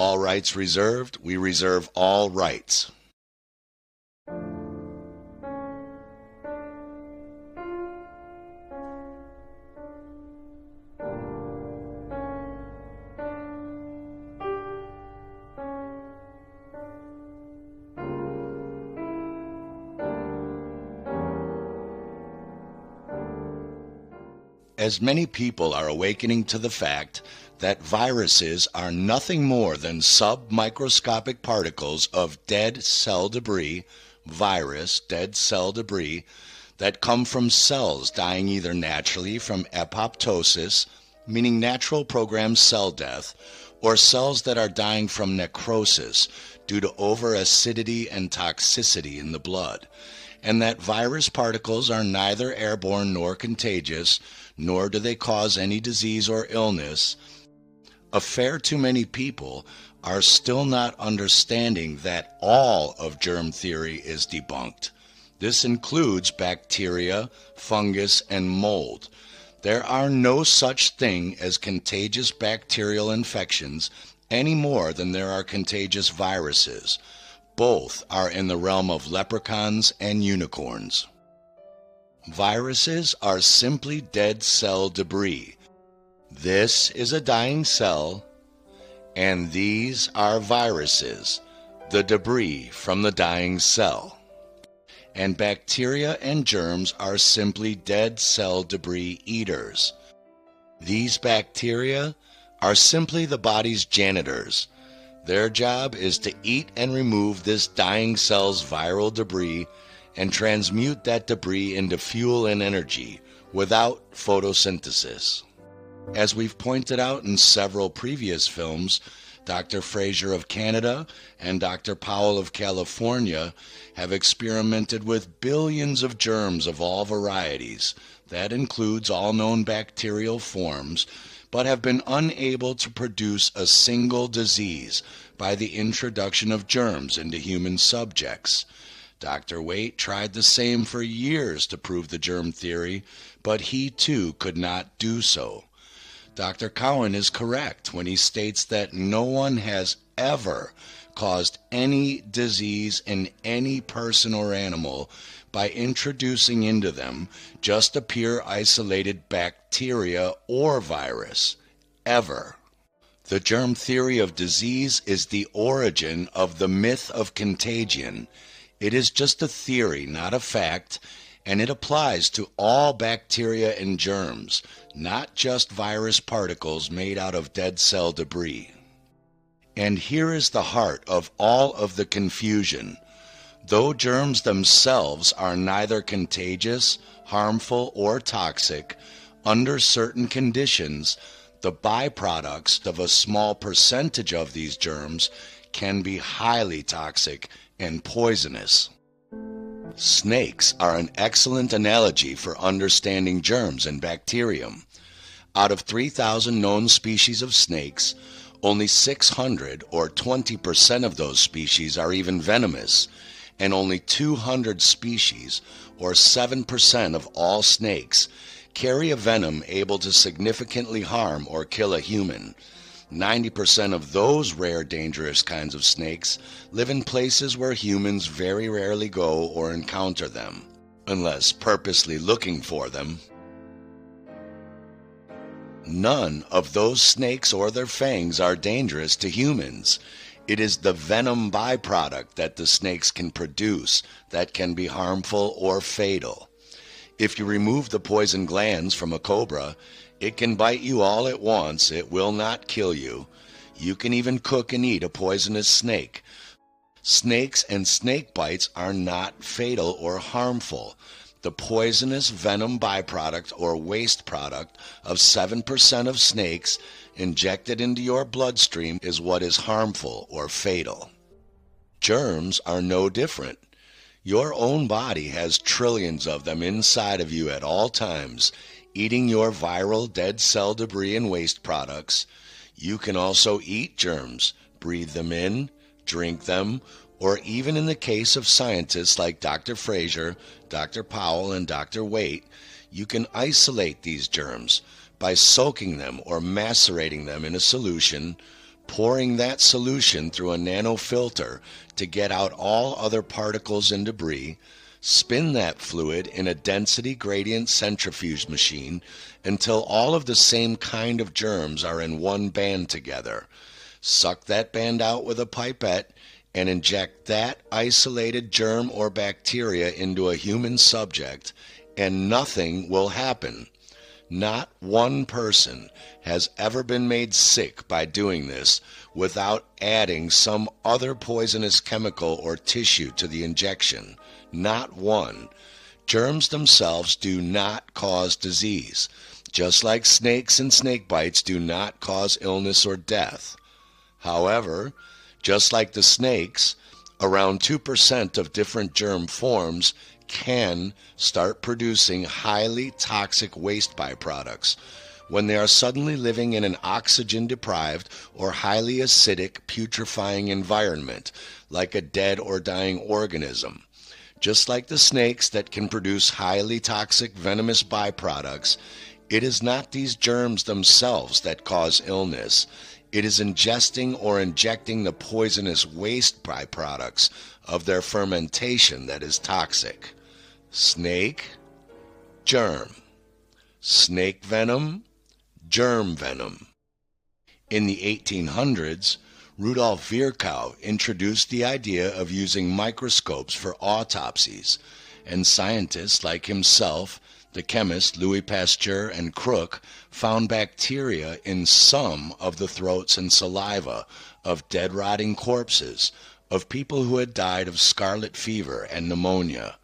All rights reserved. We reserve all rights. As many people are awakening to the fact that viruses are nothing more than submicroscopic particles of dead cell debris, dead cell debris, that come from cells dying either naturally from apoptosis, meaning natural programmed cell death, or cells that are dying from necrosis due to overacidity and toxicity in the blood, and that virus particles are neither airborne nor contagious, nor do they cause any disease or illness, a fair too many people are still not understanding that all of germ theory is debunked. This includes bacteria, fungus, and mold. There are no such thing as contagious bacterial infections any more than there are contagious viruses. Both are in the realm of leprechauns and unicorns. Viruses are simply dead cell debris. This is a dying cell, and these are viruses, the debris from the dying cell. And bacteria and germs are simply dead cell debris eaters. These bacteria are simply the body's janitors. Their job is to eat and remove this dying cell's viral debris and transmute that debris into fuel and energy without photosynthesis. As we've pointed out in several previous films, Dr. Fraser of Canada and Dr. Powell of California have experimented with billions of germs of all varieties. That includes all known bacterial forms, but have been unable to produce a single disease by the introduction of germs into human subjects. Dr. Waite tried the same for years to prove the germ theory, but he too could not do so. Dr. Cowan is correct when he states that no one has ever caused any disease in any person or animal by introducing into them just a pure isolated bacteria or virus, ever. The germ theory of disease is the origin of the myth of contagion. It is just a theory, not a fact, and it applies to all bacteria and germs, not just virus particles made out of dead cell debris. And here is the heart of all of the confusion. Though germs themselves are neither contagious, harmful, or toxic, under certain conditions, the byproducts of a small percentage of these germs can be highly toxic and poisonous. Snakes are an excellent analogy for understanding germs and bacterium. Out of 3,000 known species of snakes, only 600 or 20% of those species are even venomous, and only 200 species or 7% of all snakes carry a venom able to significantly harm or kill a human. 90% of those rare dangerous kinds of snakes live in places where humans very rarely go or encounter them, unless purposely looking for them. None of those snakes or their fangs are dangerous to humans. It is the venom byproduct that the snakes can produce that can be harmful or fatal. If you remove the poison glands from a cobra, it can bite you all at once. It will not kill you. You can even cook and eat a poisonous snake. Snakes and snake bites are not fatal or harmful. The poisonous venom byproduct or waste product of 7% of snakes injected into your bloodstream is what is harmful or fatal. Germs are no different. Your own body has trillions of them inside of you at all times, eating your viral dead cell debris and waste products. You can also eat germs, breathe them in, drink them, or even in the case of scientists like Dr. Fraser, Dr. Powell, and Dr. Waite, you can isolate these germs by soaking them or macerating them in a solution, pouring that solution through a nanofilter to get out all other particles and debris, spin that fluid in a density gradient centrifuge machine until all of the same kind of germs are in one band together. Suck that band out with a pipette and inject that isolated germ or bacteria into a human subject, and nothing will happen. Not one person has ever been made sick by doing this without adding some other poisonous chemical or tissue to the injection. Not one. Germs themselves do not cause disease, just like snakes and snake bites do not cause illness or death. However, just like the snakes, around 2% of different germ forms can start producing highly toxic waste byproducts when they are suddenly living in an oxygen-deprived or highly acidic, putrefying environment, like a dead or dying organism. Just like the snakes that can produce highly toxic venomous byproducts, it is not these germs themselves that cause illness. It is ingesting or injecting the poisonous waste byproducts of their fermentation that is toxic. Snake, germ. Snake venom, germ venom. In the 1800s, Rudolf Virchow introduced the idea of using microscopes for autopsies, and scientists like himself, the chemist Louis Pasteur, and Crook found bacteria in some of the throats and saliva of dead rotting corpses of people who had died of scarlet fever and pneumonia.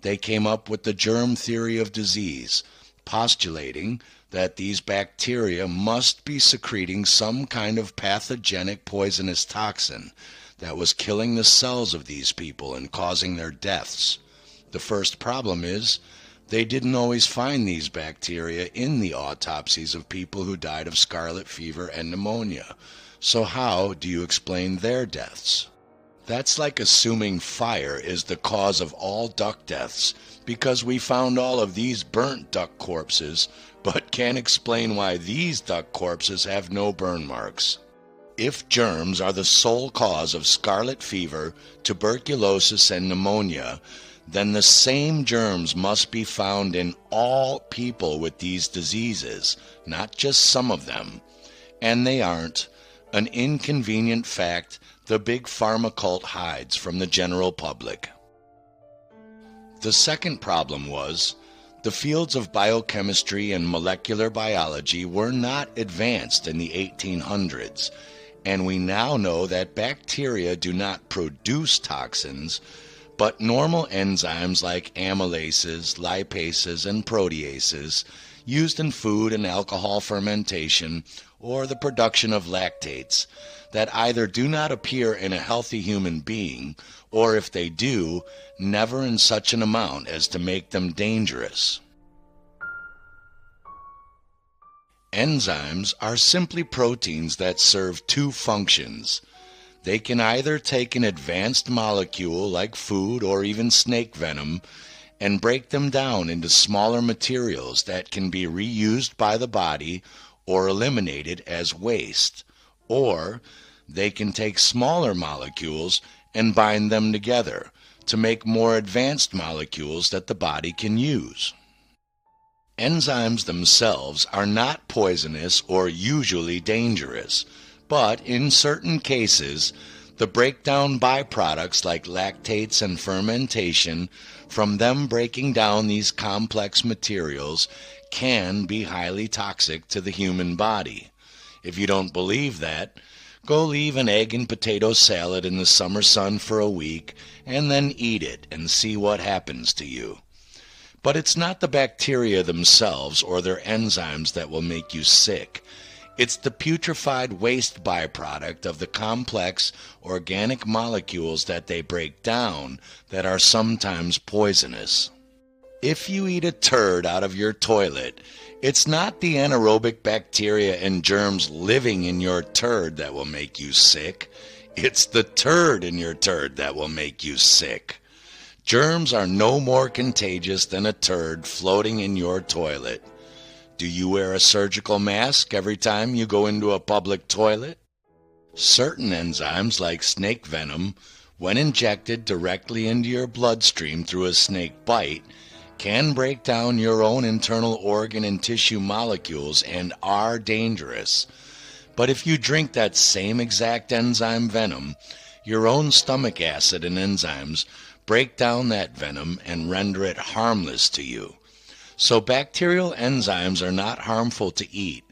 They came up with the germ theory of disease, postulating that these bacteria must be secreting some kind of pathogenic poisonous toxin that was killing the cells of these people and causing their deaths. The first problem is they didn't always find these bacteria in the autopsies of people who died of scarlet fever and pneumonia. So how do you explain their deaths? That's like assuming fire is the cause of all duck deaths because we found all of these burnt duck corpses, but can't explain why these duck corpses have no burn marks. If germs are the sole cause of scarlet fever, tuberculosis, and pneumonia, then the same germs must be found in all people with these diseases, not just some of them. And they aren't. An inconvenient fact the big pharma cult hides from the general public. The second problem was the fields of biochemistry and molecular biology were not advanced in the 1800s, and we now know that bacteria do not produce toxins, but normal enzymes like amylases, lipases, and proteases used in food and alcohol fermentation or the production of lactates that either do not appear in a healthy human being, or if they do, never in such an amount as to make them dangerous. Enzymes are simply proteins that serve two functions. They can either take an advanced molecule like food or even snake venom and break them down into smaller materials that can be reused by the body or eliminated as waste, or they can take smaller molecules and bind them together to make more advanced molecules that the body can use. Enzymes themselves are not poisonous or usually dangerous, but in certain cases, the breakdown byproducts like lactates and fermentation from them breaking down these complex materials can be highly toxic to the human body. If you don't believe that, go leave an egg and potato salad in the summer sun for a week and then eat it and see what happens to you. But it's not the bacteria themselves or their enzymes that will make you sick. It's the putrefied waste byproduct of the complex organic molecules that they break down that are sometimes poisonous. If you eat a turd out of your toilet, it's not the anaerobic bacteria and germs living in your turd that will make you sick. It's the turd in your turd that will make you sick. Germs are no more contagious than a turd floating in your toilet. Do you wear a surgical mask every time you go into a public toilet? Certain enzymes like snake venom, when injected directly into your bloodstream through a snake bite, can break down your own internal organ and tissue molecules and are dangerous. But if you drink that same exact enzyme venom, your own stomach acid and enzymes break down that venom and render it harmless to you. So bacterial enzymes are not harmful to eat,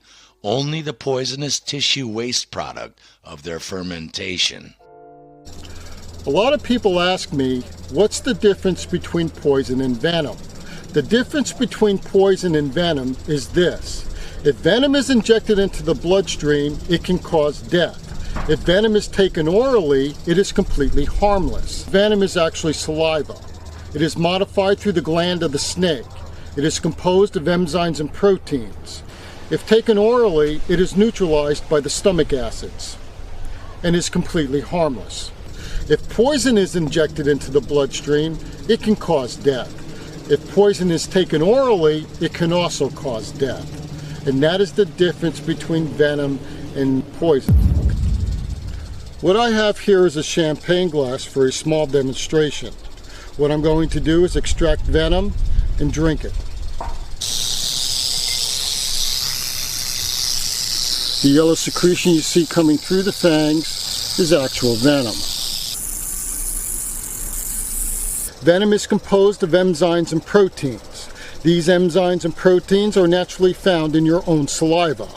only the poisonous tissue waste product of their fermentation. A lot of people ask me, what's the difference between poison and venom? The difference between poison and venom is this. If venom is injected into the bloodstream, it can cause death. If venom is taken orally, it is completely harmless. Venom is actually saliva. It is modified through the gland of the snake. It is composed of enzymes and proteins. If taken orally, it is neutralized by the stomach acids and is completely harmless. If poison is injected into the bloodstream, it can cause death. If poison is taken orally, it can also cause death. And that is the difference between venom and poison. What I have here is a champagne glass for a small demonstration. What I'm going to do is extract venom and drink it. The yellow secretion you see coming through the fangs is actual venom. Venom is composed of enzymes and proteins. These enzymes and proteins are naturally found in your own saliva.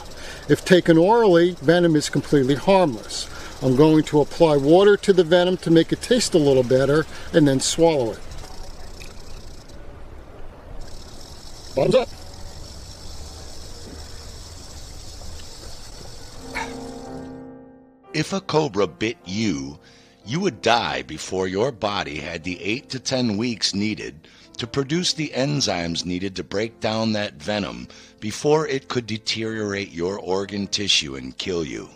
If taken orally, venom is completely harmless. I'm going to apply water to the venom to make it taste a little better and then swallow it. Bottoms up. If a cobra bit you, you would die before your body had the 8 to 10 weeks needed to produce the enzymes needed to break down that venom before it could deteriorate your organ tissue and kill you.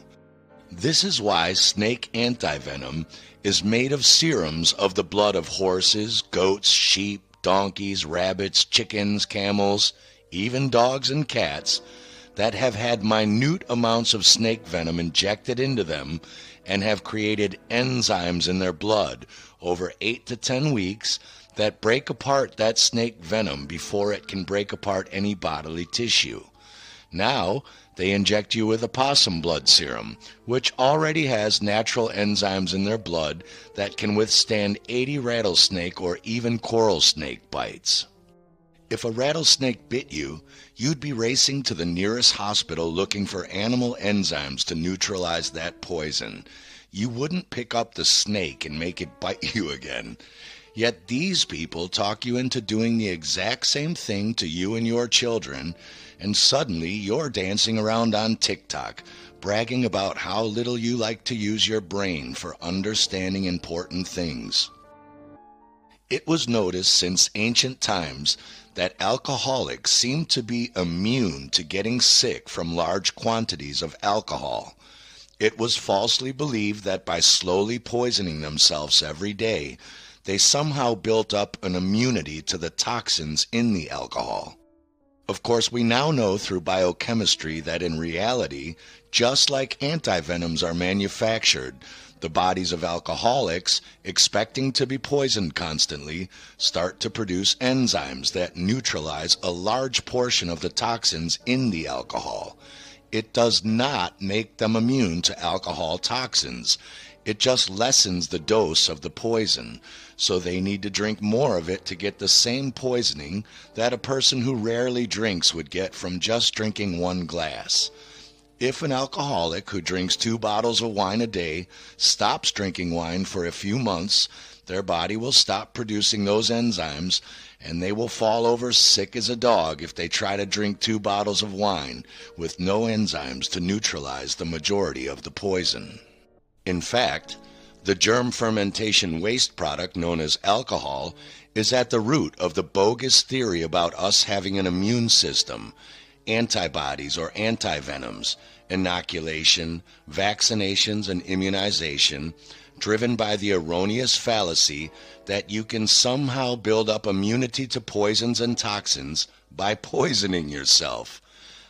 This is why snake antivenom is made of serums of the blood of horses, goats, sheep, donkeys, rabbits, chickens, camels, even dogs and cats that have had minute amounts of snake venom injected into them and have created enzymes in their blood over 8 to 10 weeks that break apart that snake venom before it can break apart any bodily tissue. Now, they inject you with a possum blood serum, which already has natural enzymes in their blood that can withstand 80 rattlesnake or even coral snake bites. If a rattlesnake bit you, you'd be racing to the nearest hospital looking for animal enzymes to neutralize that poison. You wouldn't pick up the snake and make it bite you again. Yet these people talk you into doing the exact same thing to you and your children, and suddenly you're dancing around on TikTok, bragging about how little you like to use your brain for understanding important things. It was noticed since ancient times that alcoholics seem to be immune to getting sick from large quantities of alcohol. It was falsely believed that by slowly poisoning themselves every day, they somehow built up an immunity to the toxins in the alcohol. Of course, we now know through biochemistry that in reality, just like antivenoms are manufactured, the bodies of alcoholics, expecting to be poisoned constantly, start to produce enzymes that neutralize a large portion of the toxins in the alcohol. It does not make them immune to alcohol toxins. It just lessens the dose of the poison, so they need to drink more of it to get the same poisoning that a person who rarely drinks would get from just drinking one glass. If an alcoholic who drinks 2 bottles of wine a day stops drinking wine for a few months, their body will stop producing those enzymes, and they will fall over sick as a dog if they try to drink 2 bottles of wine with no enzymes to neutralize the majority of the poison. In fact, the germ fermentation waste product known as alcohol is at the root of the bogus theory about us having an immune system, antibodies or antivenoms, inoculation, vaccinations, and immunization, driven by the erroneous fallacy that you can somehow build up immunity to poisons and toxins by poisoning yourself.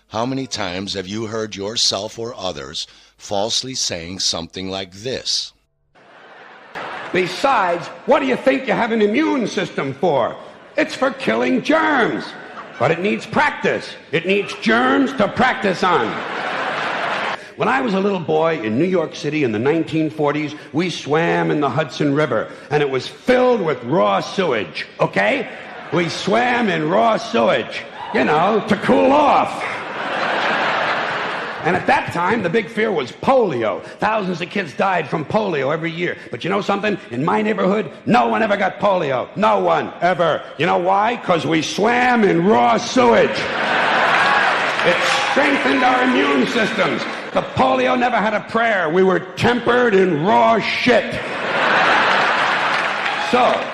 How many times have you heard yourself or others falsely saying something like this. Besides, what do you think you have an immune system for? It's for killing germs. But it needs practice. It needs germs to practice on. When I was a little boy in New York City in the 1940s, we swam in the Hudson River, and it was filled with raw sewage, okay? We swam in raw sewage, you know, to cool off. And at that time, the big fear was polio. Thousands of kids died from polio every year. But you know something? In my neighborhood, no one ever got polio. No one, ever. You know why? Because we swam in raw sewage. It strengthened our immune systems. The polio never had a prayer. We were tempered in raw shit. So,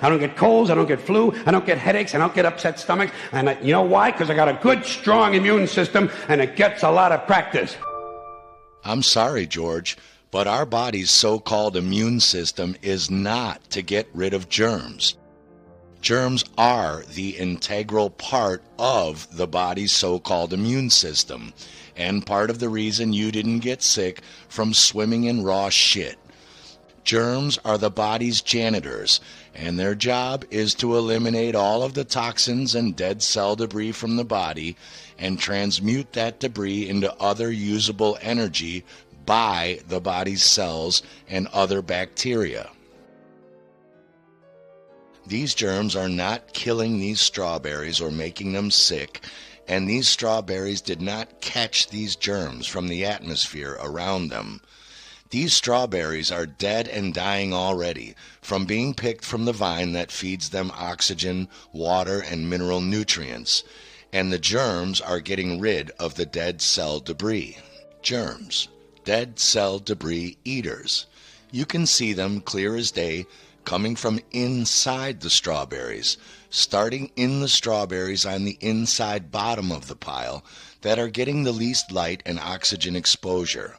I don't get colds, I don't get flu, I don't get headaches, I don't get upset stomachs. And you know why? Because I got a good, strong immune system, and it gets a lot of practice. I'm sorry, George, but our body's so-called immune system is not to get rid of germs. Germs are the integral part of the body's so-called immune system, and part of the reason you didn't get sick from swimming in raw shit. Germs are the body's janitors, and their job is to eliminate all of the toxins and dead cell debris from the body and transmute that debris into other usable energy by the body's cells and other bacteria. These germs are not killing these strawberries or making them sick, and these strawberries did not catch these germs from the atmosphere around them. These strawberries are dead and dying already from being picked from the vine that feeds them oxygen, water, and mineral nutrients, and the germs are getting rid of the dead cell debris. Germs, dead cell debris eaters. You can see them clear as day coming from inside the strawberries, starting in the strawberries on the inside bottom of the pile that are getting the least light and oxygen exposure.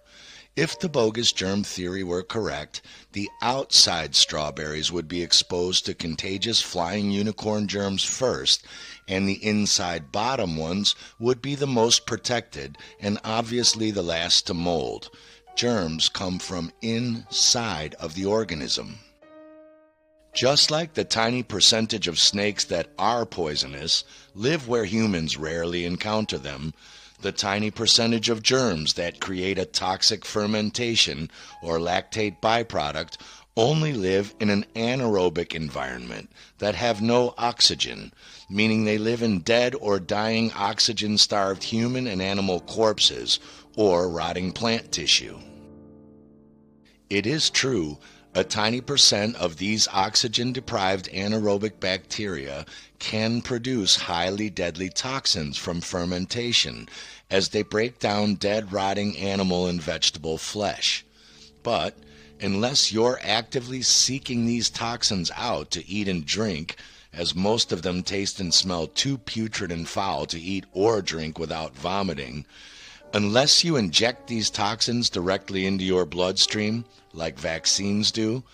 If the bogus germ theory were correct, the outside strawberries would be exposed to contagious flying unicorn germs first, and the inside bottom ones would be the most protected and obviously the last to mold. Germs come from inside of the organism. Just like the tiny percentage of snakes that are poisonous live where humans rarely encounter them, the tiny percentage of germs that create a toxic fermentation or lactate byproduct only live in an anaerobic environment that have no oxygen, meaning they live in dead or dying oxygen-starved human and animal corpses or rotting plant tissue. It is true, a tiny percent of these oxygen-deprived anaerobic bacteria can produce highly deadly toxins from fermentation as they break down dead, rotting animal and vegetable flesh. But unless you're actively seeking these toxins out to eat and drink, as most of them taste and smell too putrid and foul to eat or drink without vomiting, unless you inject these toxins directly into your bloodstream, like vaccines do,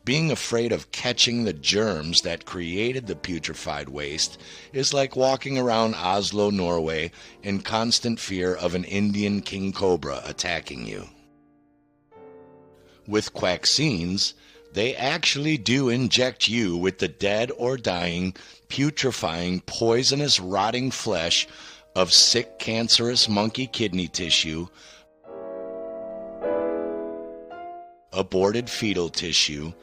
being afraid of catching the germs that created the putrefied waste is like walking around Oslo, Norway, in constant fear of an Indian king cobra attacking you. With quaxines, they actually do inject you with the dead or dying, putrefying, poisonous, rotting flesh of sick, cancerous monkey kidney tissue, aborted fetal tissue,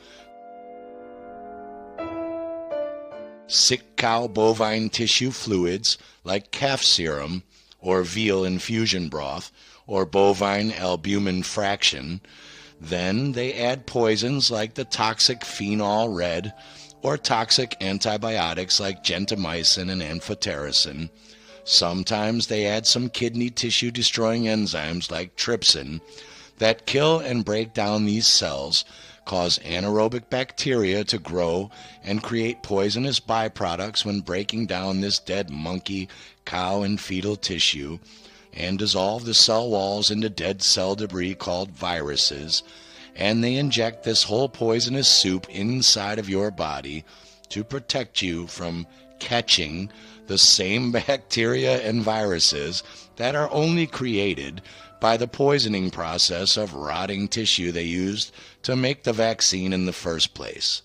sick cow bovine tissue fluids like calf serum or veal infusion broth or bovine albumin fraction. Then they add poisons like the toxic phenol red or toxic antibiotics like gentamicin and amphotericin. Sometimes they add some kidney tissue destroying enzymes like trypsin that kill and break down these cells, cause anaerobic bacteria to grow, and create poisonous byproducts when breaking down this dead monkey, cow, and fetal tissue, and dissolve the cell walls into dead cell debris called viruses, and they inject this whole poisonous soup inside of your body to protect you from catching the same bacteria and viruses that are only created by the poisoning process of rotting tissue they used to make the vaccine in the first place.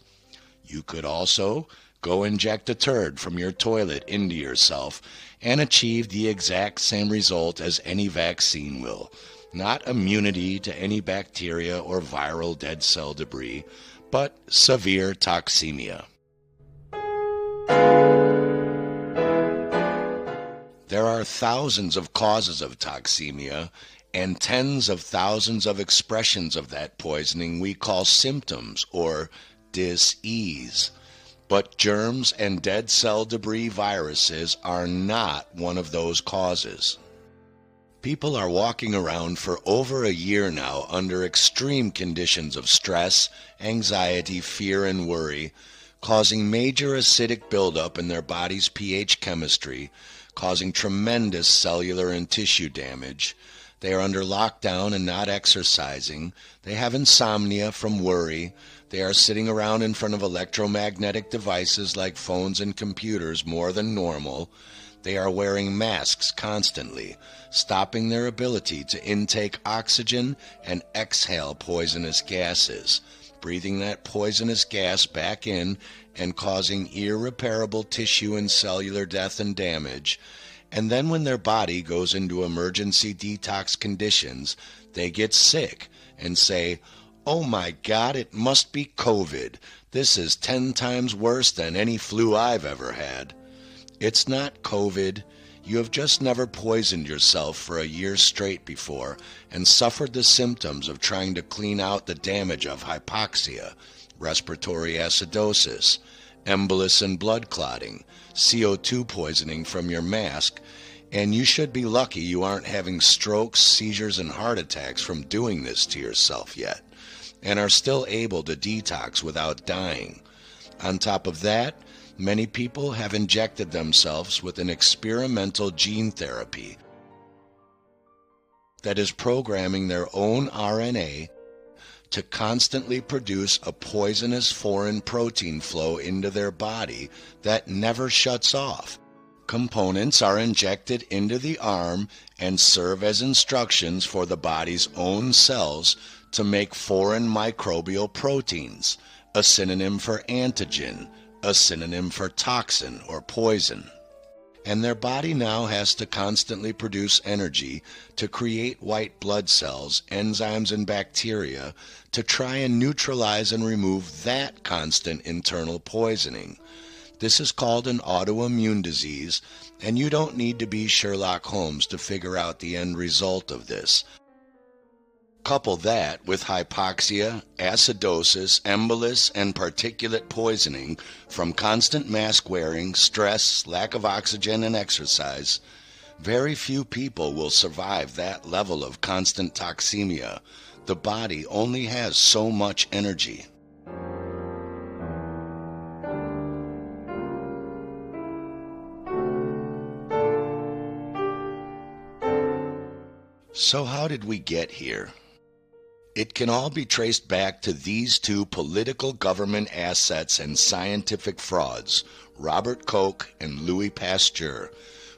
You could also go inject a turd from your toilet into yourself and achieve the exact same result as any vaccine will. Not immunity to any bacteria or viral dead cell debris, but severe toxemia. There are thousands of causes of toxemia and tens of thousands of expressions of that poisoning we call symptoms or dis-ease. But germs and dead cell debris viruses are not one of those causes. People are walking around for over a year now under extreme conditions of stress, anxiety, fear, and worry, causing major acidic buildup in their body's pH chemistry, causing tremendous cellular and tissue damage. They are under lockdown and not exercising. They have insomnia from worry. They are sitting around in front of electromagnetic devices like phones and computers more than normal. They are wearing masks constantly, stopping their ability to intake oxygen and exhale poisonous gases, breathing that poisonous gas back in and causing irreparable tissue and cellular death and damage. And then when their body goes into emergency detox conditions, they get sick and say, "Oh my God, it must be COVID. This is 10 times worse than any flu I've ever had." It's not COVID. You have just never poisoned yourself for a year straight before and suffered the symptoms of trying to clean out the damage of hypoxia, respiratory acidosis, embolus and blood clotting, CO2 poisoning from your mask, and you should be lucky you aren't having strokes, seizures, and heart attacks from doing this to yourself yet, and are still able to detox without dying. On top of that, many people have injected themselves with an experimental gene therapy that is programming their own RNA to constantly produce a poisonous foreign protein flow into their body that never shuts off. Components are injected into the arm and serve as instructions for the body's own cells to make foreign microbial proteins, a synonym for antigen, a synonym for toxin or poison. And their body now has to constantly produce energy to create white blood cells, enzymes, and bacteria to try and neutralize and remove that constant internal poisoning. This is called an autoimmune disease, and you don't need to be Sherlock Holmes to figure out the end result of this. Couple that with hypoxia, acidosis, embolus, and particulate poisoning from constant mask wearing, stress, lack of oxygen, and exercise. Very few people will survive that level of constant toxemia. The body only has so much energy. So how did we get here? It can all be traced back to these two political government assets and scientific frauds, Robert Koch and Louis Pasteur,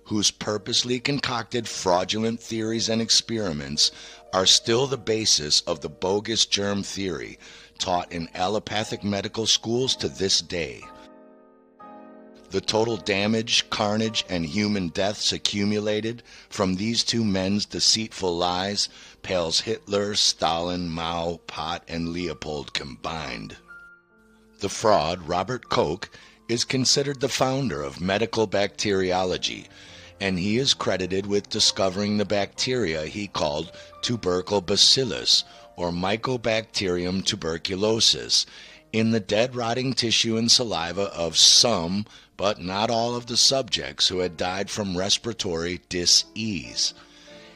whose purposely concocted fraudulent theories and experiments are still the basis of the bogus germ theory taught in allopathic medical schools to this day. The total damage, carnage, and human deaths accumulated from these two men's deceitful lies pales Hitler, Stalin, Mao, Pot, and Leopold combined. The fraud, Robert Koch, is considered the founder of medical bacteriology, and he is credited with discovering the bacteria he called tubercle bacillus, or Mycobacterium tuberculosis, in the dead rotting tissue and saliva of some, but not all of the subjects who had died from respiratory dis-ease.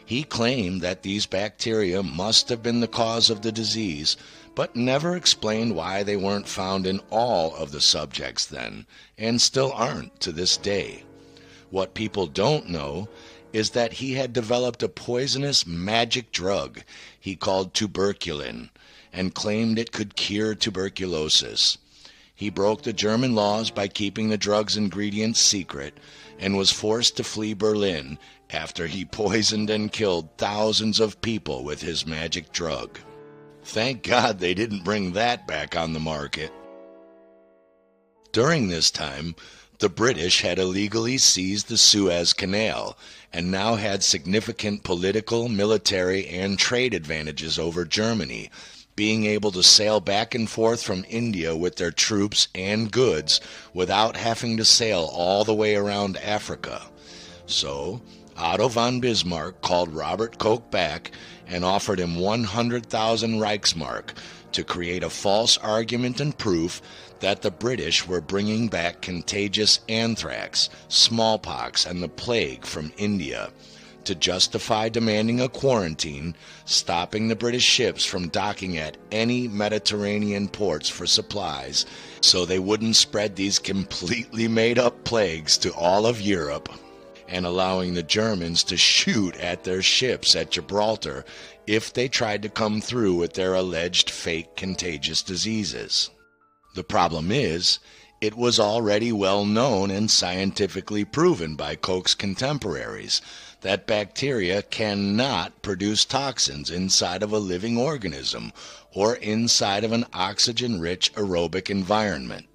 He claimed that these bacteria must have been the cause of the disease, but never explained why they weren't found in all of the subjects then, and still aren't to this day. What people don't know is that he had developed a poisonous magic drug he called tuberculin, and claimed it could cure tuberculosis. He broke the German laws by keeping the drug's ingredients secret and was forced to flee Berlin after he poisoned and killed thousands of people with his magic drug. Thank God they didn't bring that back on the market. During this time, the British had illegally seized the Suez Canal and now had significant political, military, and trade advantages over Germany, being able to sail back and forth from India with their troops and goods without having to sail all the way around Africa. So, Otto von Bismarck called Robert Koch back and offered him 100,000 Reichsmark to create a false argument and proof that the British were bringing back contagious anthrax, smallpox, and the plague from India, to justify demanding a quarantine, stopping the British ships from docking at any Mediterranean ports for supplies, so they wouldn't spread these completely made-up plagues to all of Europe, and allowing the Germans to shoot at their ships at Gibraltar if they tried to come through with their alleged fake contagious diseases. The problem is, it was already well known and scientifically proven by Koch's contemporaries that bacteria cannot produce toxins inside of a living organism or inside of an oxygen-rich aerobic environment.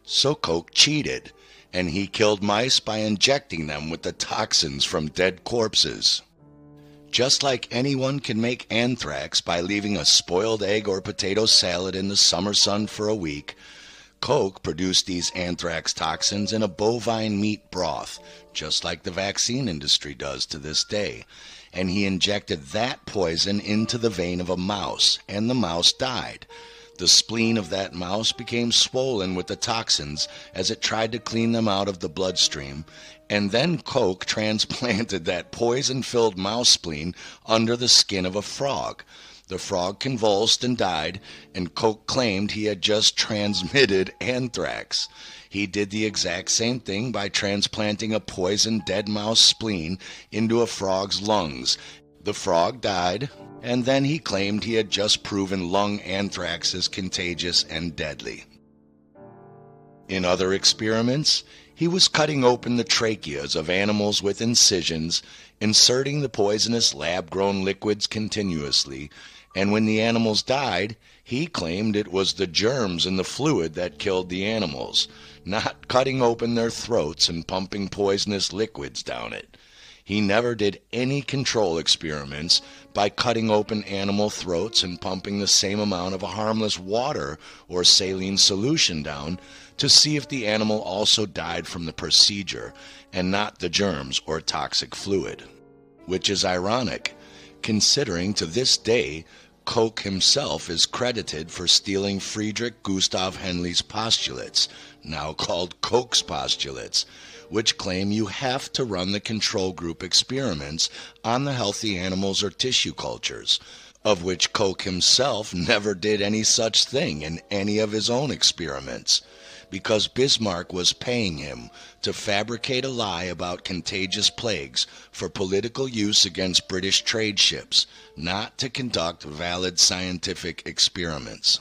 So Koch cheated, and he killed mice by injecting them with the toxins from dead corpses. Just like anyone can make anthrax by leaving a spoiled egg or potato salad in the summer sun for a week, Koch produced these anthrax toxins in a bovine meat broth, just like the vaccine industry does to this day, and he injected that poison into the vein of a mouse, and the mouse died. The spleen of that mouse became swollen with the toxins as it tried to clean them out of the bloodstream, and then Koch transplanted that poison-filled mouse spleen under the skin of a frog. The frog convulsed and died, and Koch claimed he had just transmitted anthrax. He did the exact same thing by transplanting a poisoned dead mouse spleen into a frog's lungs. The frog died, and then he claimed he had just proven lung anthrax is contagious and deadly. In other experiments, he was cutting open the tracheas of animals with incisions, inserting the poisonous lab-grown liquids continuously, and when the animals died, he claimed it was the germs in the fluid that killed the animals, not cutting open their throats and pumping poisonous liquids down it. He never did any control experiments by cutting open animal throats and pumping the same amount of a harmless water or saline solution down to see if the animal also died from the procedure and not the germs or toxic fluid. Which is ironic, considering to this day Koch himself is credited for stealing Friedrich Gustav Henle's postulates, now called Koch's postulates, which claim you have to run the control group experiments on the healthy animals or tissue cultures, of which Koch himself never did any such thing in any of his own experiments, because Bismarck was paying him to fabricate a lie about contagious plagues for political use against British trade ships, not to conduct valid scientific experiments.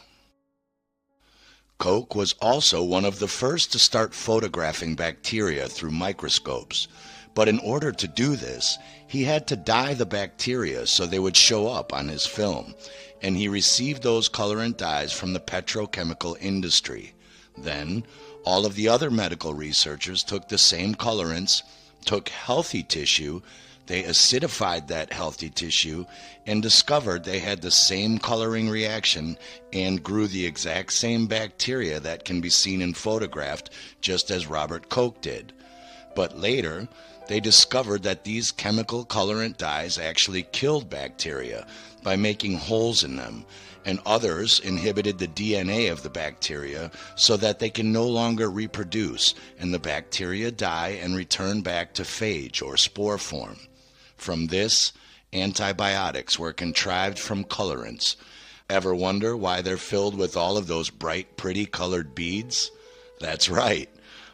Koch was also one of the first to start photographing bacteria through microscopes, but in order to do this, he had to dye the bacteria so they would show up on his film, and he received those colorant dyes from the petrochemical industry. Then, all of the other medical researchers took the same colorants, took healthy tissue, they acidified that healthy tissue and discovered they had the same coloring reaction and grew the exact same bacteria that can be seen and photographed, just as Robert Koch did. But later, they discovered that these chemical colorant dyes actually killed bacteria by making holes in them, and others inhibited the DNA of the bacteria so that they can no longer reproduce, and the bacteria die and return back to phage or spore form. From this, antibiotics were contrived from colorants. Ever wonder why they're filled with all of those bright, pretty colored beads? That's right.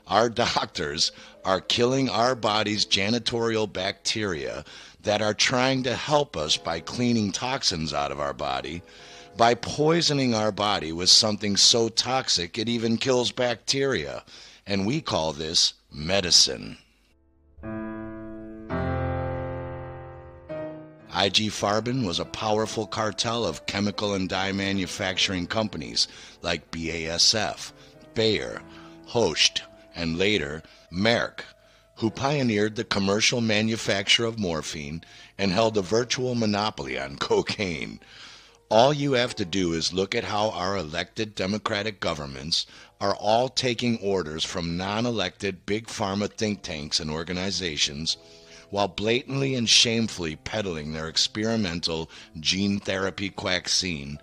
Our doctors are killing our body's janitorial bacteria that are trying to help us by cleaning toxins out of our body by poisoning our body with something so toxic it even kills bacteria, and we call this medicine. IG Farben was a powerful cartel of chemical and dye manufacturing companies like BASF, Bayer, Hoechst, and later Merck, who pioneered the commercial manufacture of morphine and held a virtual monopoly on cocaine. All you have to do is look at how our elected democratic governments are all taking orders from non-elected big pharma think tanks and organizations while blatantly and shamefully peddling their experimental gene therapy quacksine,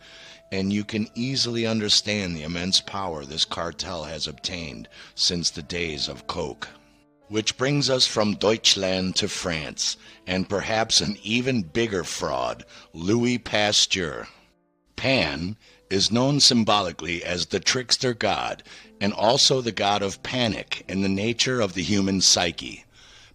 and you can easily understand the immense power this cartel has obtained since the days of Coke. Which brings us from Deutschland to France, and perhaps an even bigger fraud, Louis Pasteur. Pan is known symbolically as the trickster god, and also the god of panic and the nature of the human psyche.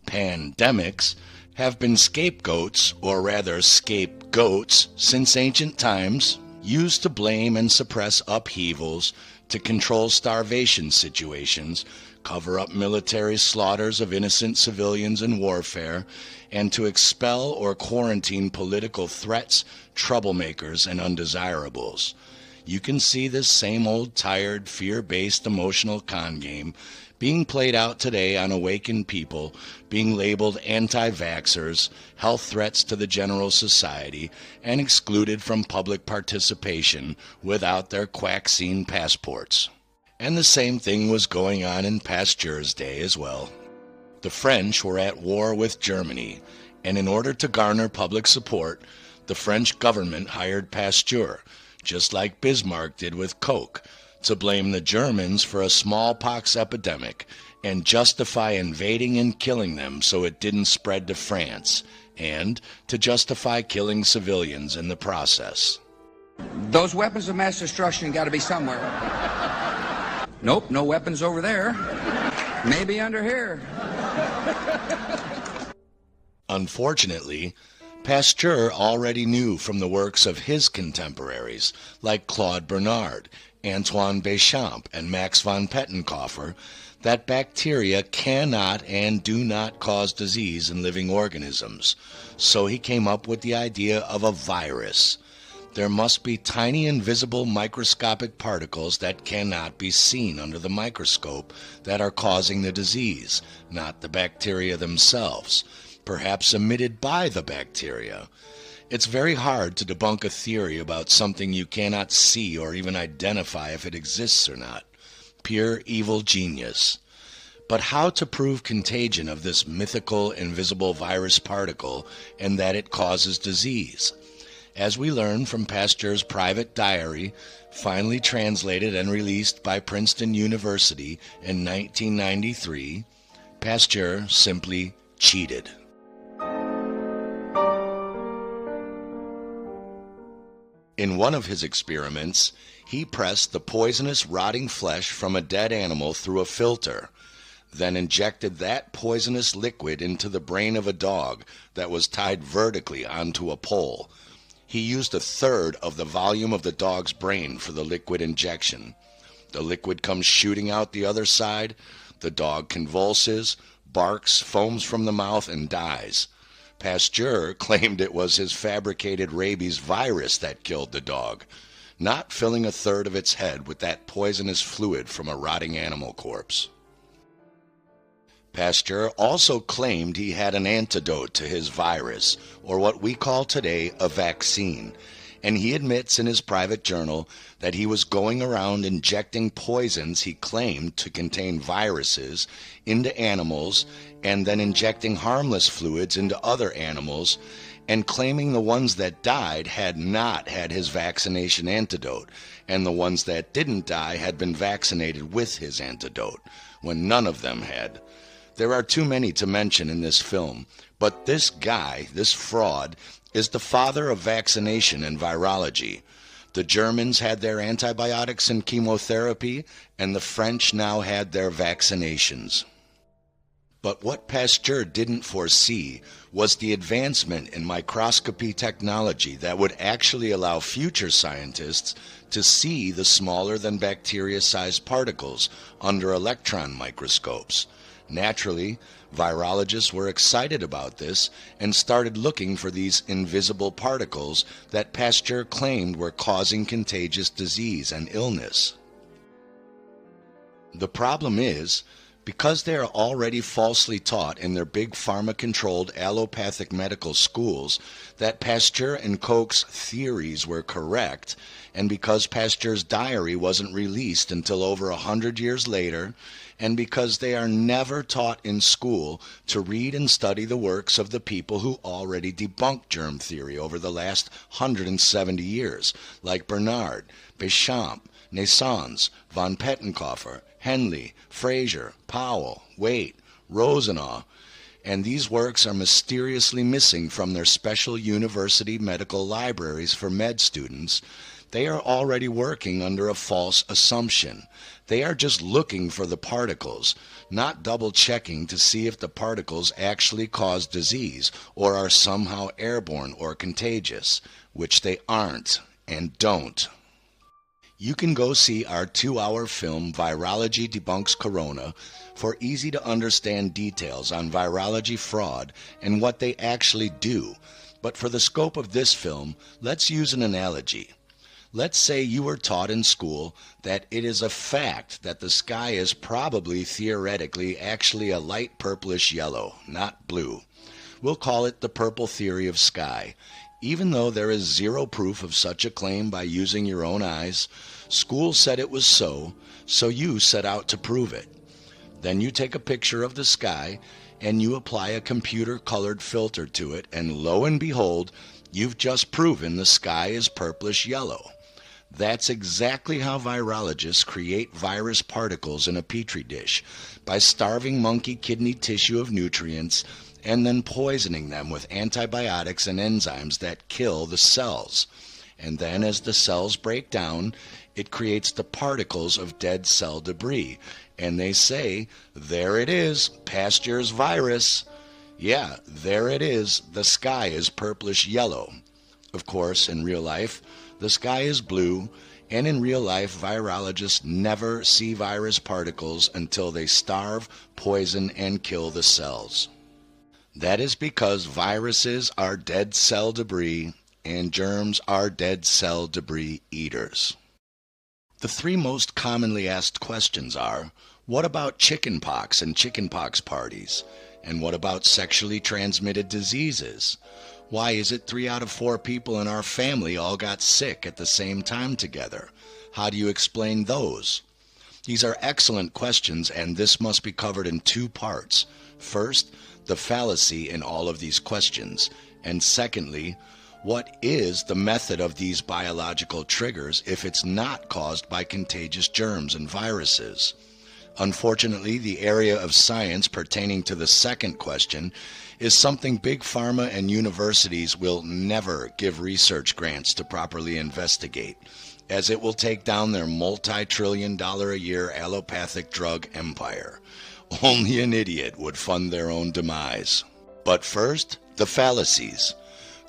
Pandemics have been scapegoats, or rather scapegoats, since ancient times, used to blame and suppress upheavals, to control starvation situations, cover up military slaughters of innocent civilians in warfare, and to expel or quarantine political threats, troublemakers, and undesirables. You can see this same old tired, fear-based emotional con game being played out today on awakened people, being labeled anti-vaxxers, health threats to the general society, and excluded from public participation without their quacksine passports. And the same thing was going on in Pasteur's day as well. The French were at war with Germany, and in order to garner public support, the French government hired Pasteur, just like Bismarck did with Coke, to blame the Germans for a smallpox epidemic and justify invading and killing them so it didn't spread to France, and to justify killing civilians in the process. Those weapons of mass destruction got to be somewhere. Nope, no weapons over there. Maybe under here. Unfortunately, Pasteur already knew from the works of his contemporaries, like Claude Bernard, Antoine Béchamp, and Max von Pettenkofer, that bacteria cannot and do not cause disease in living organisms. So he came up with the idea of a virus. There must be tiny invisible microscopic particles that cannot be seen under the microscope that are causing the disease, not the bacteria themselves, perhaps emitted by the bacteria. It's very hard to debunk a theory about something you cannot see or even identify if it exists or not. Pure evil genius. But how to prove contagion of this mythical invisible virus particle and that it causes disease? As we learn from Pasteur's private diary, finally translated and released by Princeton University in 1993, Pasteur simply cheated. In one of his experiments, he pressed the poisonous rotting flesh from a dead animal through a filter, then injected that poisonous liquid into the brain of a dog that was tied vertically onto a pole. He used a third of the volume of the dog's brain for the liquid injection. The liquid comes shooting out the other side. The dog convulses, barks, foams from the mouth, and dies. Pasteur claimed it was his fabricated rabies virus that killed the dog, not filling a third of its head with that poisonous fluid from a rotting animal corpse. Pasteur also claimed he had an antidote to his virus, or what we call today a vaccine, and he admits in his private journal that he was going around injecting poisons he claimed to contain viruses into animals and then injecting harmless fluids into other animals, and claiming the ones that died had not had his vaccination antidote, and the ones that didn't die had been vaccinated with his antidote, when none of them had. There are too many to mention in this film, but this guy, this fraud, is the father of vaccination and virology. The Germans had their antibiotics and chemotherapy, and the French now had their vaccinations. But what Pasteur didn't foresee was the advancement in microscopy technology that would actually allow future scientists to see the smaller than bacteria-sized particles under electron microscopes. Naturally, virologists were excited about this and started looking for these invisible particles that Pasteur claimed were causing contagious disease and illness. The problem is, because they are already falsely taught in their big pharma-controlled allopathic medical schools that Pasteur and Koch's theories were correct, and because Pasteur's diary wasn't released until over 100 years later, and because they are never taught in school to read and study the works of the people who already debunked germ theory over the last 170 years, like Bernard, Béchamp, Naessens, von Pettenkofer, Henle, Fraser, Powell, Waite, Rosenau, and these works are mysteriously missing from their special university medical libraries for med students. They are already working under a false assumption. They are just looking for the particles, not double-checking to see if the particles actually cause disease or are somehow airborne or contagious, which they aren't and don't. You can go see our 2-hour film, Virology Debunks Corona, for easy-to-understand details on virology fraud and what they actually do. But for the scope of this film, let's use an analogy. Let's say you were taught in school that it is a fact that the sky is probably theoretically actually a light purplish yellow, not blue. We'll call it the purple theory of sky. Even though there is zero proof of such a claim by using your own eyes, school said it was so you set out to prove it. Then you take a picture of the sky and you apply a computer-colored filter to it, and lo and behold, you've just proven the sky is purplish yellow. That's exactly how virologists create virus particles in a petri dish, by starving monkey kidney tissue of nutrients and then poisoning them with antibiotics and enzymes that kill the cells. And then as the cells break down, it creates the particles of dead cell debris. And they say, there it is, Pasteur's virus. Yeah, there it is, the sky is purplish yellow. Of course, in real life, the sky is blue, and in real life, virologists never see virus particles until they starve, poison, and kill the cells. That is because viruses are dead cell debris, and germs are dead cell debris eaters. The 3 most commonly asked questions are, what about chickenpox and chickenpox parties? And what about sexually transmitted diseases? Why is it 3 out of 4 people in our family all got sick at the same time together? How do you explain those? These are excellent questions, and this must be covered in 2 parts. First, the fallacy in all of these questions, and secondly, what is the method of these biological triggers if it's not caused by contagious germs and viruses? Unfortunately, the area of science pertaining to the second question is something big pharma and universities will never give research grants to properly investigate, as it will take down their multi-trillion-dollar-a-year allopathic drug empire. Only an idiot would fund their own demise. But first, the fallacies.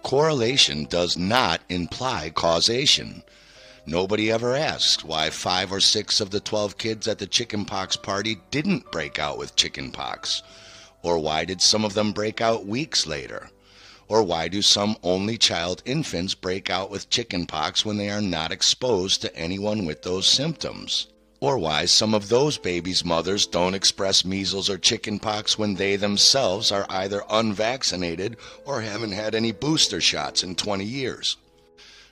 Correlation does not imply causation. Nobody ever asks why 5 or 6 of the 12 kids at the chickenpox party didn't break out with chickenpox. Or why did some of them break out weeks later? Or why do some only child infants break out with chickenpox when they are not exposed to anyone with those symptoms? Or why some of those babies' mothers don't express measles or chickenpox when they themselves are either unvaccinated or haven't had any booster shots in 20 years.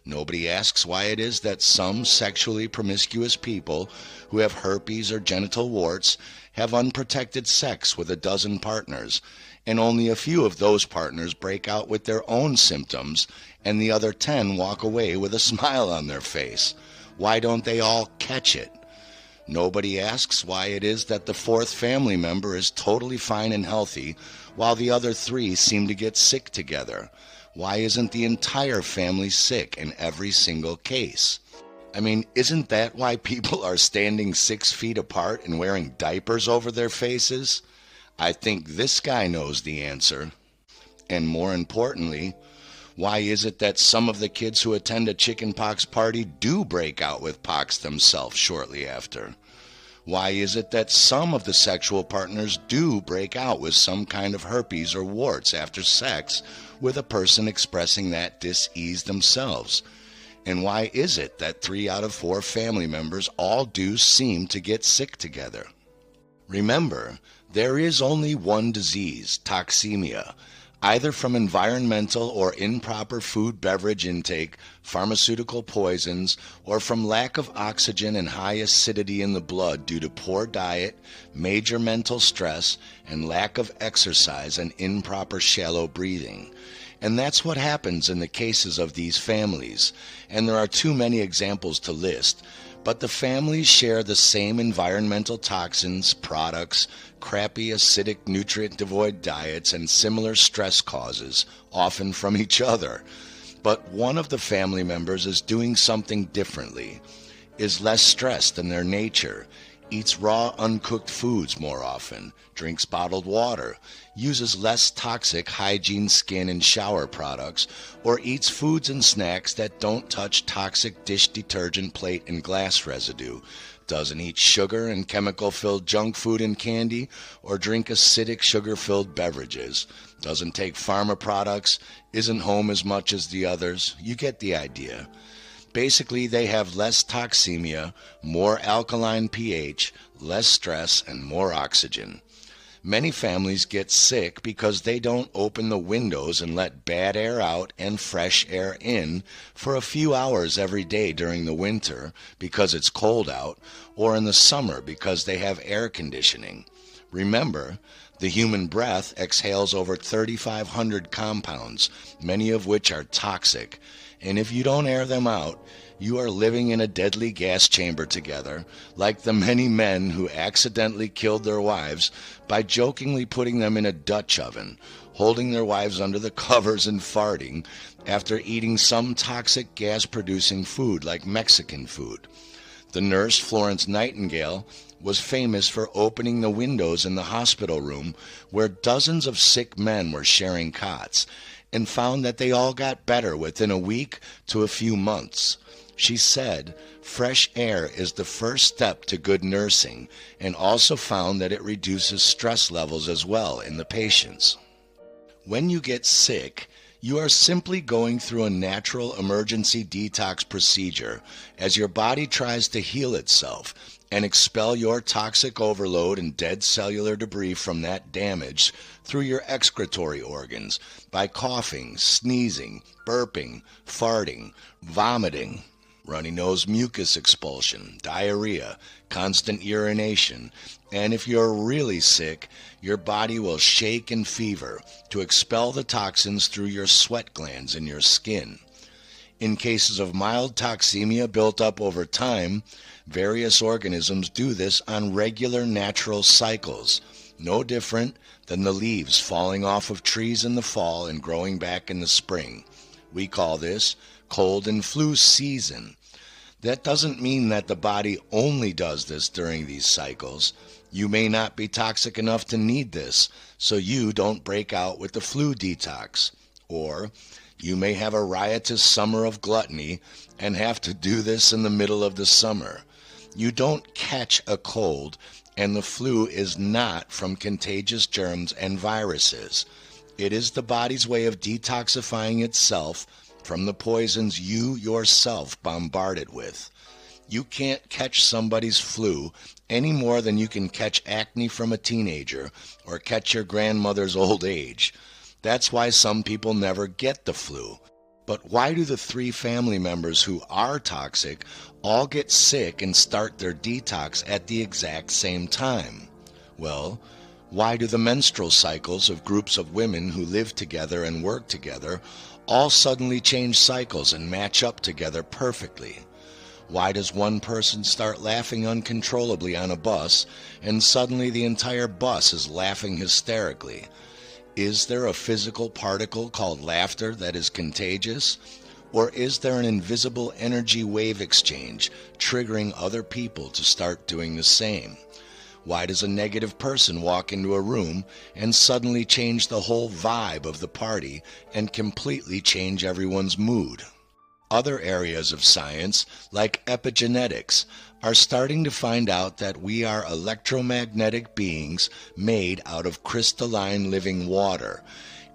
Nobody asks why it is that some sexually promiscuous people who have herpes or genital warts have unprotected sex with a dozen partners, and only a few of those partners break out with their own symptoms, and the other 10 walk away with a smile on their face. Why don't they all catch it? Nobody asks why it is that the 4th family member is totally fine and healthy, while the other 3 seem to get sick together. Why isn't the entire family sick in every single case? I mean, isn't that why people are standing 6 feet apart and wearing diapers over their faces? I think this guy knows the answer. And more importantly, why is it that some of the kids who attend a chickenpox party do break out with pox themselves shortly after? Why is it that some of the sexual partners do break out with some kind of herpes or warts after sex with a person expressing that dis-ease themselves? And why is it that 3 out of 4 family members all do seem to get sick together? Remember, there is only one disease, toxemia, either from environmental or improper food beverage intake, pharmaceutical poisons, or from lack of oxygen and high acidity in the blood due to poor diet, major mental stress, and lack of exercise and improper shallow breathing. And that's what happens in the cases of these families, and there are too many examples to list, but the families share the same environmental toxins, products, crappy acidic nutrient-devoid diets, and similar stress causes, often from each other. But one of the family members is doing something differently, is less stressed in their nature, eats raw, uncooked foods more often, drinks bottled water, uses less toxic hygiene skin and shower products, or eats foods and snacks that don't touch toxic dish detergent, plate, and glass residue, doesn't eat sugar and chemical-filled junk food and candy, or drink acidic sugar-filled beverages, doesn't take pharma products, isn't home as much as the others. You get the idea. Basically, they have less toxemia, more alkaline pH, less stress, and more oxygen. Many families get sick because they don't open the windows and let bad air out and fresh air in for a few hours every day during the winter because it's cold out, or in the summer because they have air conditioning. Remember, the human breath exhales over 3,500 compounds, many of which are toxic, and if you don't air them out, you are living in a deadly gas chamber together, like the many men who accidentally killed their wives by jokingly putting them in a Dutch oven, holding their wives under the covers and farting after eating some toxic gas-producing food like Mexican food. The nurse Florence Nightingale was famous for opening the windows in the hospital room where dozens of sick men were sharing cots, and found that they all got better within a week to a few months. She said, fresh air is the first step to good nursing, and also found that it reduces stress levels as well in the patients. When you get sick, you are simply going through a natural emergency detox procedure as your body tries to heal itself and expel your toxic overload and dead cellular debris from that damage through your excretory organs by coughing, sneezing, burping, farting, vomiting, runny nose mucus expulsion, diarrhea, constant urination, and if you're really sick, your body will shake and fever to expel the toxins through your sweat glands in your skin. In cases of mild toxemia built up over time, various organisms do this on regular natural cycles, no different than the leaves falling off of trees in the fall and growing back in the spring. We call this cold and flu season. That doesn't mean that the body only does this during these cycles. You may not be toxic enough to need this, so you don't break out with the flu detox. Or you may have a riotous summer of gluttony and have to do this in the middle of the summer. You don't catch a cold, and the flu is not from contagious germs and viruses. It is the body's way of detoxifying itself from the poisons you yourself bombard it with. You can't catch somebody's flu any more than you can catch acne from a teenager or catch your grandmother's old age. That's why some people never get the flu. But why do the 3 family members who are toxic all get sick and start their detox at the exact same time? Well, why do the menstrual cycles of groups of women who live together and work together all suddenly change cycles and match up together perfectly? Why does one person start laughing uncontrollably on a bus and suddenly the entire bus is laughing hysterically? Is there a physical particle called laughter that is contagious? Or is there an invisible energy wave exchange triggering other people to start doing the same? Why does a negative person walk into a room and suddenly change the whole vibe of the party and completely change everyone's mood? Other areas of science, like epigenetics, are starting to find out that we are electromagnetic beings made out of crystalline living water,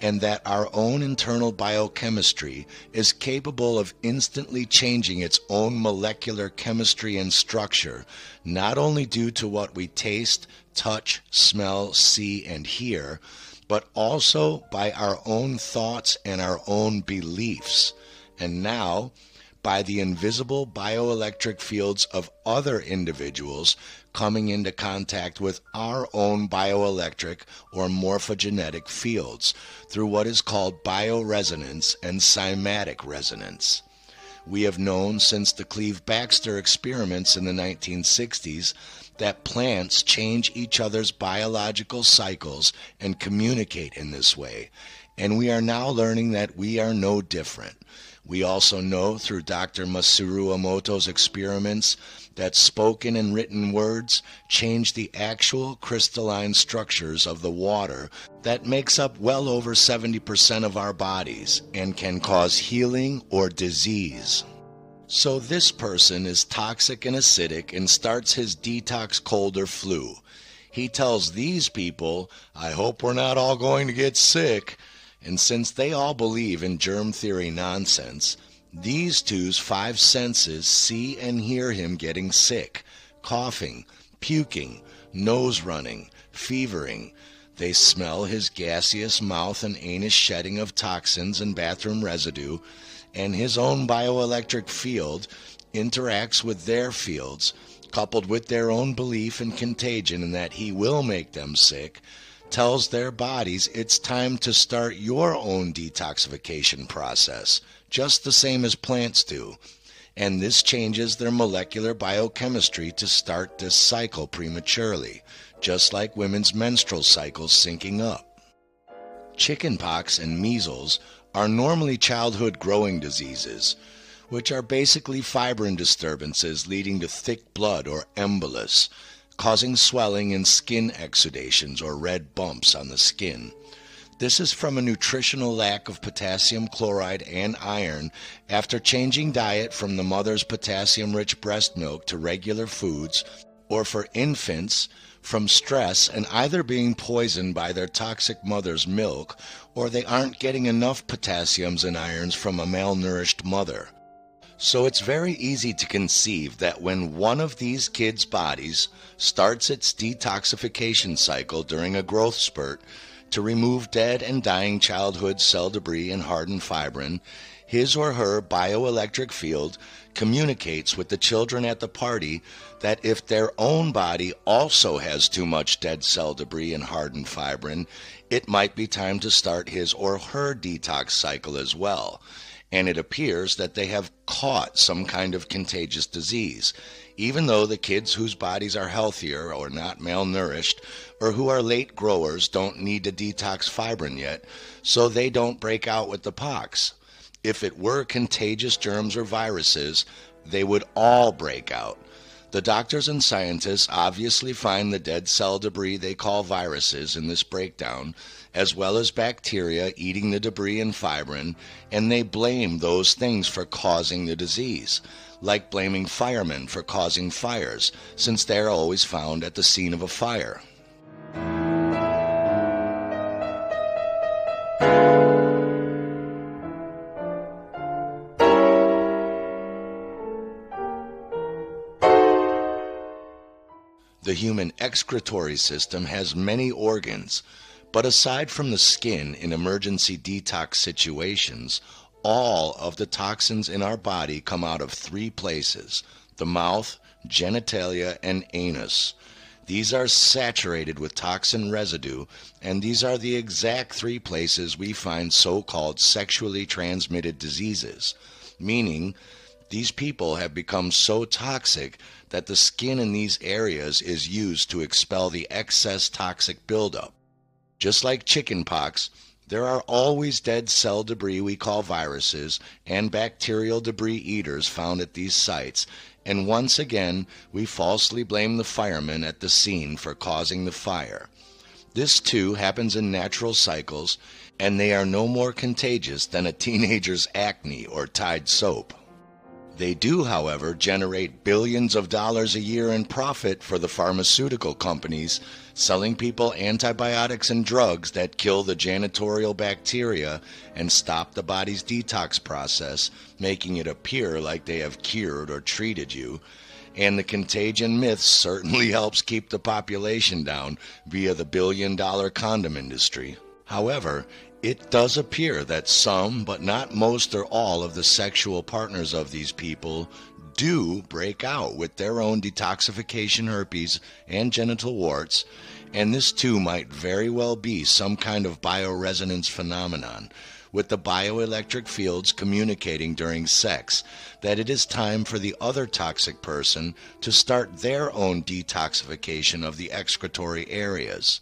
and that our own internal biochemistry is capable of instantly changing its own molecular chemistry and structure, not only due to what we taste, touch, smell, see, and hear, but also by our own thoughts and our own beliefs. And now, by the invisible bioelectric fields of other individuals coming into contact with our own bioelectric or morphogenetic fields through what is called bioresonance and cymatic resonance. We have known since the Cleve-Baxter experiments in the 1960s that plants change each other's biological cycles and communicate in this way, and we are now learning that we are no different. We also know through Dr. Masaru Emoto's experiments that spoken and written words change the actual crystalline structures of the water that makes up well over 70% of our bodies and can cause healing or disease. So this person is toxic and acidic and starts his detox cold or flu. He tells these people, "I hope we're not all going to get sick." And since they all believe in germ theory nonsense, these two's five senses see and hear him getting sick, coughing, puking, nose running, fevering. They smell his gaseous mouth and anus shedding of toxins and bathroom residue, and his own bioelectric field interacts with their fields, coupled with their own belief in contagion and that he will make them sick, tells their bodies it's time to start your own detoxification process, just the same as plants do. And this changes their molecular biochemistry to start this cycle prematurely, just like women's menstrual cycles syncing up. Chickenpox and measles are normally childhood growing diseases, which are basically fibrin disturbances leading to thick blood or embolus, causing swelling and skin exudations or red bumps on the skin. This is from a nutritional lack of potassium chloride and iron after changing diet from the mother's potassium-rich breast milk to regular foods, or for infants, from stress and either being poisoned by their toxic mother's milk, or they aren't getting enough potassiums and irons from a malnourished mother. So it's very easy to conceive that when one of these kids' bodies starts its detoxification cycle during a growth spurt to remove dead and dying childhood cell debris and hardened fibrin, his or her bioelectric field communicates with the children at the party that if their own body also has too much dead cell debris and hardened fibrin, it might be time to start his or her detox cycle as well. And it appears that they have caught some kind of contagious disease, even though the kids whose bodies are healthier or not malnourished or who are late growers don't need to detox fibrin yet, so they don't break out with the pox. If it were contagious germs or viruses, they would all break out. The doctors and scientists obviously find the dead cell debris they call viruses in this breakdown, as well as bacteria eating the debris and fibrin, and they blame those things for causing the disease, like blaming firemen for causing fires, since they are always found at the scene of a fire. The human excretory system has many organs, but aside from the skin in emergency detox situations, all of the toxins in our body come out of three places: the mouth, genitalia, and anus. These are saturated with toxin residue, and these are the exact three places we find so-called sexually transmitted diseases, meaning these people have become so toxic that the skin in these areas is used to expel the excess toxic buildup. Just like chickenpox, there are always dead cell debris we call viruses and bacterial debris eaters found at these sites, and once again we falsely blame the firemen at the scene for causing the fire. This too happens in natural cycles, and they are no more contagious than a teenager's acne or Tide soap. They do, however, generate billions of dollars a year in profit for the pharmaceutical companies, selling people antibiotics and drugs that kill the janitorial bacteria and stop the body's detox process, making it appear like they have cured or treated you. And the contagion myth certainly helps keep the population down via the billion-dollar condom industry. However, it does appear that some, but not most or all, of the sexual partners of these people do break out with their own detoxification herpes and genital warts, and this too might very well be some kind of bioresonance phenomenon, with the bioelectric fields communicating during sex that it is time for the other toxic person to start their own detoxification of the excretory areas.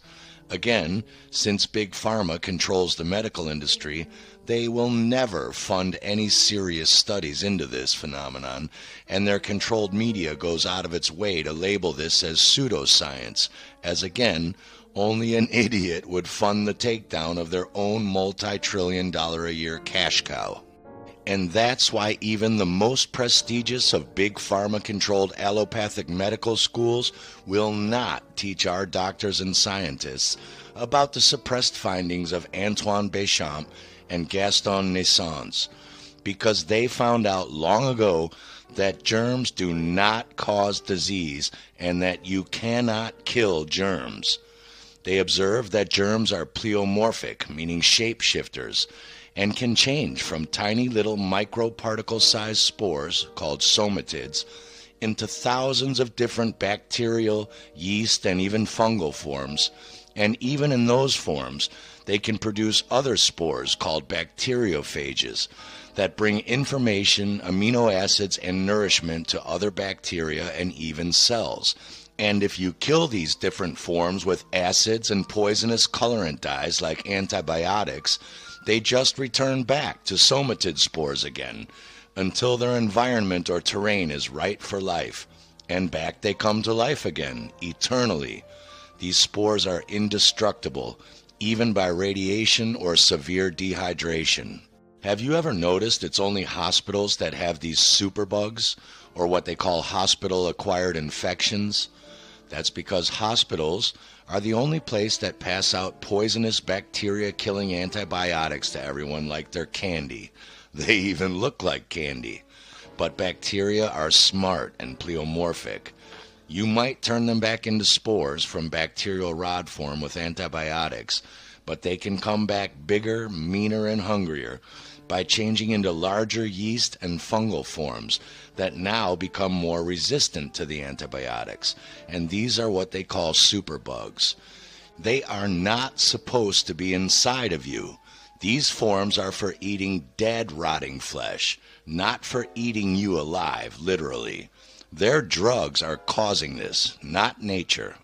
Again, since Big Pharma controls the medical industry, they will never fund any serious studies into this phenomenon, and their controlled media goes out of its way to label this as pseudoscience, as again, only an idiot would fund the takedown of their own multi-trillion-dollar-a-year cash cow. And that's why even the most prestigious of Big Pharma-controlled allopathic medical schools will not teach our doctors and scientists about the suppressed findings of Antoine Béchamp and Gaston Naissance, because they found out long ago that germs do not cause disease and that you cannot kill germs. They observed that germs are pleomorphic, meaning shapeshifters, and can change from tiny little microparticle-sized spores, called somatids, into thousands of different bacterial, yeast, and even fungal forms. And even in those forms, they can produce other spores called bacteriophages that bring information, amino acids, and nourishment to other bacteria and even cells. And if you kill these different forms with acids and poisonous colorant dyes like antibiotics, they just return back to somatid spores again until their environment or terrain is right for life, and back they come to life again, eternally. These spores are indestructible, even by radiation or severe dehydration. Have you ever noticed it's only hospitals that have these superbugs, or what they call hospital-acquired infections? That's because hospitals are the only place that pass out poisonous bacteria-killing antibiotics to everyone like they're candy. They even look like candy. But bacteria are smart and pleomorphic. You might turn them back into spores from bacterial rod form with antibiotics, but they can come back bigger, meaner, and hungrier by changing into larger yeast and fungal forms that now become more resistant to the antibiotics, and these are what they call superbugs. They are not supposed to be inside of you. These forms are for eating dead, rotting flesh, not for eating you alive, literally. Their drugs are causing this, not nature.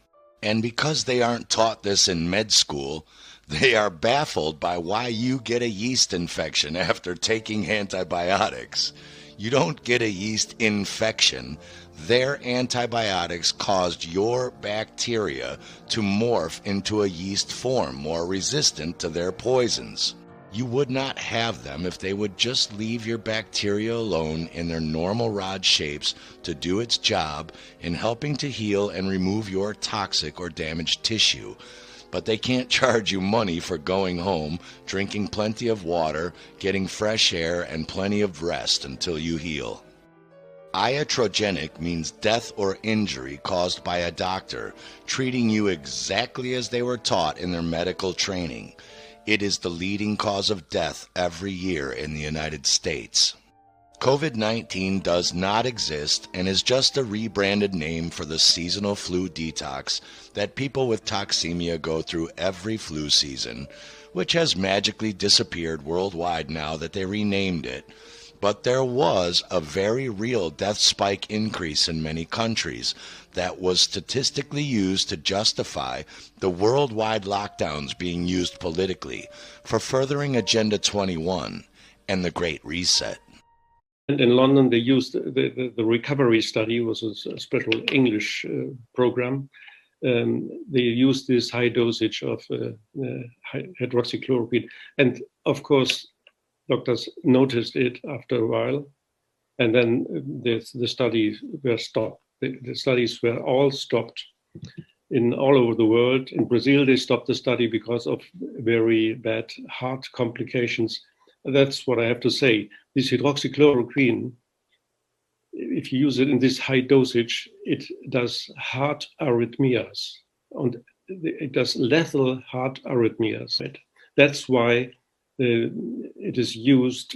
And because they aren't taught this in med school, they are baffled by why you get a yeast infection after taking antibiotics. You don't get a yeast infection. Their antibiotics caused your bacteria to morph into a yeast form more resistant to their poisons. You would not have them if they would just leave your bacteria alone in their normal rod shapes to do its job in helping to heal and remove your toxic or damaged tissue. But they can't charge you money for going home, drinking plenty of water, getting fresh air, and plenty of rest until you heal. Iatrogenic means death or injury caused by a doctor treating you exactly as they were taught in their medical training. It is the leading cause of death every year in the United States. COVID-19 does not exist and is just a rebranded name for the seasonal flu detox that people with toxemia go through every flu season, which has magically disappeared worldwide now that they renamed it. But there was a very real death spike increase in many countries that was statistically used to justify the worldwide lockdowns being used politically for furthering Agenda 21 and the Great Reset. And in London, they used the recovery study, was a special English program. They used this high dosage of hydroxychloroquine. And of course, doctors noticed it after a while. And then the studies were stopped. The studies were all stopped all over the world. In Brazil, they stopped the study because of very bad heart complications. That's what I have to say. This hydroxychloroquine, if you use it in this high dosage, it does heart arrhythmias, and it does lethal heart arrhythmias. Right? That's why it is used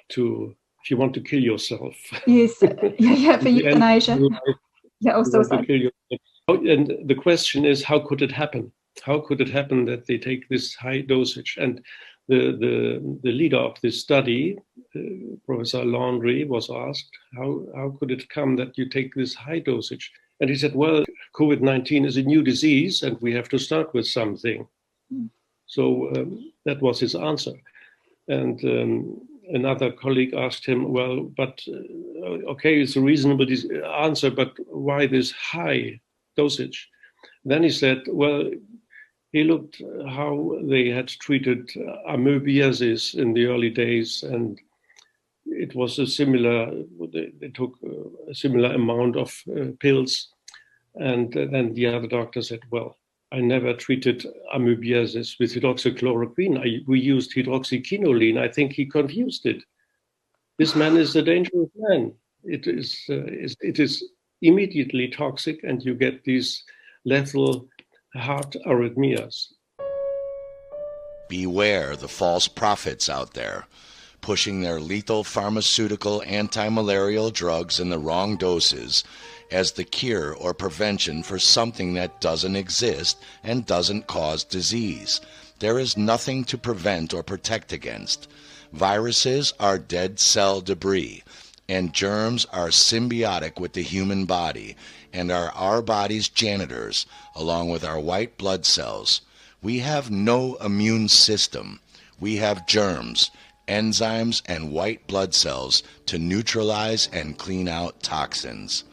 to if you want to kill yourself. Yes, yeah, for euthanasia. Yeah, also. And the question is, how could it happen? How could it happen that they take this high dosage? And the leader of this study, Professor Landry, was asked, how could it come that you take this high dosage? And he said, well, COVID-19 is a new disease and we have to start with something. So that was his answer. And another colleague asked him, well, but okay, it's a reasonable answer, but why this high dosage? Then he said, well, he looked how they had treated amoebiasis in the early days, and it was a similar, they took a similar amount of pills. And then the other doctor said, well, I never treated amoebiasis with hydroxychloroquine. We used hydroxyquinoline. I think he confused it. This man is a dangerous man. It is immediately toxic, and you get these lethal heart arrhythmias. Beware the false prophets out there, pushing their lethal pharmaceutical anti-malarial drugs in the wrong doses as the cure or prevention for something that doesn't exist and doesn't cause disease. There is nothing to prevent or protect against. Viruses are dead cell debris, and germs are symbiotic with the human body and are our body's janitors, along with our white blood cells. We have no immune system. We have germs, enzymes, and white blood cells to neutralize and clean out toxins.